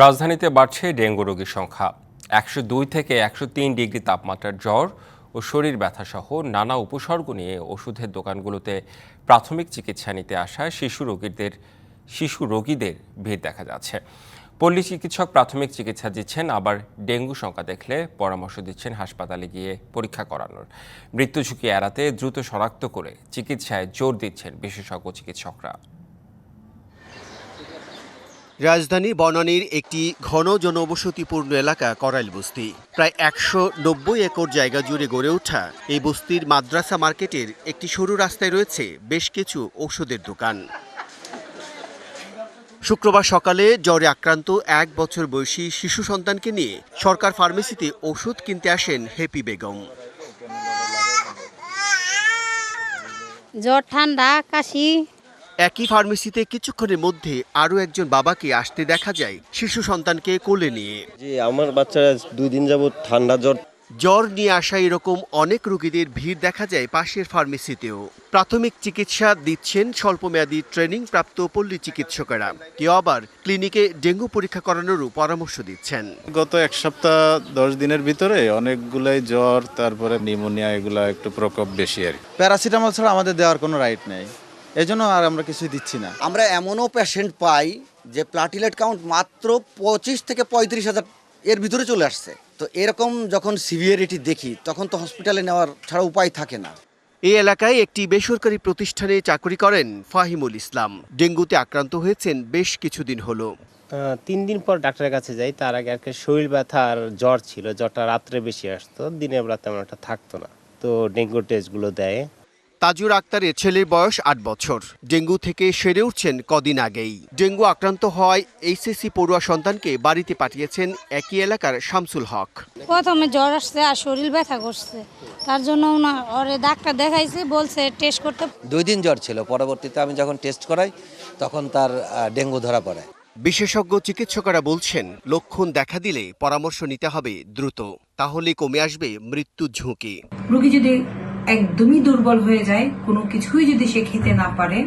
রাজধানীতে বাড়ছে ডেঙ্গু রোগীর সংখ্যা। ১০২ থেকে ১০৩ ডিগ্রি তাপমাত্রার জ্বর ও শরীর ব্যথাসহ নানা উপসর্গ নিয়ে ওষুধের দোকানগুলোতে প্রাথমিক চিকিৎসা নিতে আসা শিশু রোগীদের ভিড় দেখা যাচ্ছে। পল্লী চিকিৎসক প্রাথমিক চিকিৎসা দিচ্ছেন, আবার ডেঙ্গু শঙ্কা দেখলে পরামর্শ দিচ্ছেন হাসপাতালে গিয়ে পরীক্ষা করানোর। মৃত্যু ঝুঁকি এড়াতে দ্রুত শনাক্ত করে চিকিৎসায় জোর দিচ্ছেন বিশেষজ্ঞ চিকিৎসকরা। রাজধানী বনানীর একটি ঘন জনবসতিপূর্ণ এলাকা করাইল বস্তি। প্রায় ১৯০ একর জায়গা জুড়ে গড়ে ওঠা এই বস্তির মাদ্রাসা মার্কেটের একটি সরু রাস্তায় রয়েছে বেশ কিছু ঔষধের দোকান। শুক্রবার সকালে জ্বরে আক্রান্ত ১ বছর বয়সী শিশু সন্তানকে নিয়ে সরকার ফার্মেসিতে ওষুধ কিনতে আসেন হ্যাপি বেগম। জ্বর, ঠান্ডা, কাশি। একই ফার্মেসিতে কিছুক্ষণের মধ্যে আরও একজন বাবাকে আসতে দেখা যায় শিশু সন্তানকে কোলে নিয়ে। জি, আমার বাচ্চারা ২ দিন যাবত ঠান্ডা জ্বর নিয়ে আসা এরকম অনেক রোগীদের ভিড় দেখা যায় পাশের ফার্মেসিতেও। প্রাথমিক চিকিৎসা দিচ্ছেন স্বল্পমেয়াদী ট্রেনিং প্রাপ্ত পল্লী চিকিৎসকেরা। কেউ আবার ক্লিনিকে ডেঙ্গু পরীক্ষা করানোরও পরামর্শ দিচ্ছেন। গত ১ সপ্তাহ ১০ দিনের ভিতরে অনেকগুলাই জ্বর, তারপরে নিউমোনিয়া, এগুলা একটু প্রকোপ বেশি আর কি। প্যারাসিটামল ছাড়া আমাদের দেওয়ার কোনো রাইট নেই, এজন্য আর আমরা কিছুই দিচ্ছি না। আমরা এমনও পেশেন্ট পাই যে প্লাটিলেট কাউন্ট মাত্র ২৫ থেকে ৩৫,০০০ এর ভিতরে চলে আসছে। তো এরকম যখন সিভিয়ারিটি দেখি তখন তো হসপিটালে নেওয়ার ছাড়া উপায় থাকে না। এই এলাকায় একটি বেসরকারি প্রতিষ্ঠানে চাকরি করেন ফাহিমুল ইসলাম। ডেঙ্গুতে আক্রান্ত হয়েছেন বেশ কিছুদিন হলো। ৩ দিন পর ডাক্তারের কাছে যাই। তার আগে একটা শরীর ব্যথা আর জ্বর ছিল। জ্বরটা রাত্রে বেশি আসতো, দিনে বেলা তেমন একটা থাকতো না। তো ডেঙ্গু টেস্টগুলো দেয়। তাজুর আক্তারের ছেলের বয়স ৮ বছর। ডেঙ্গু থেকে সেরে উঠছেন কদিন আগেই। ডেঙ্গু আক্রান্ত হওয়ায় এইচএসসি পড়ুয়া সন্তানকে বাড়িতে পাঠিয়েছেন একই এলাকার শামসুল হক। প্রথমে জ্বর আসছে আর শরীর ব্যথা করছে, তার জন্য ওরে ডাক্তার দেখাইছে, বলছে টেস্ট করতে। ২ দিন জ্বর ছিল, পরবর্তীতে আমি যখন টেস্ট করাই তখন তার ডেঙ্গু ধরা পড়ে। বিশেষজ্ঞ চিকিৎসকরা বলছেন লক্ষণ দেখা দিলে পরামর্শ নিতে হবে দ্রুত, তাহলে কমে আসবে মৃত্যুর ঝুঁকি। রোগী যদি একদমই দুর্বল হয়ে যায়, কোনো কিছুই যদি সে খেতে না পারে,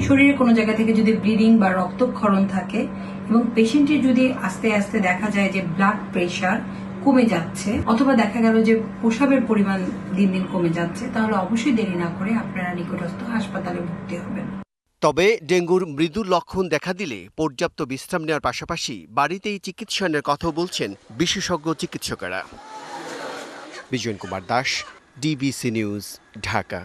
শরীরে কোনো জায়গা থেকে যদি ব্লিডিং বা রক্তক্ষরণ থাকে এবং পেশেন্টের যদি আস্তে আস্তে দেখা যায় যে ব্লাড প্রেশার কমে যাচ্ছে অথবা দেখা গেল যে প্রস্রাবের পরিমাণ দিন দিন কমে যাচ্ছে, তাহলে অবশ্যই দেরি না করে আপনারা নিকটস্থ হাসপাতালে ভর্তি হবেন। তবে ডেঙ্গুর মৃদু লক্ষণ দেখা দিলে পর্যাপ্ত বিশ্রাম নেওয়ার পাশাপাশি বাড়িতেই চিকিৎসা নেওয়ার কথাও বলছেন বিশেষজ্ঞ চিকিৎসকেরা। Vijayan Kumar Das, DBC news, Dhaka.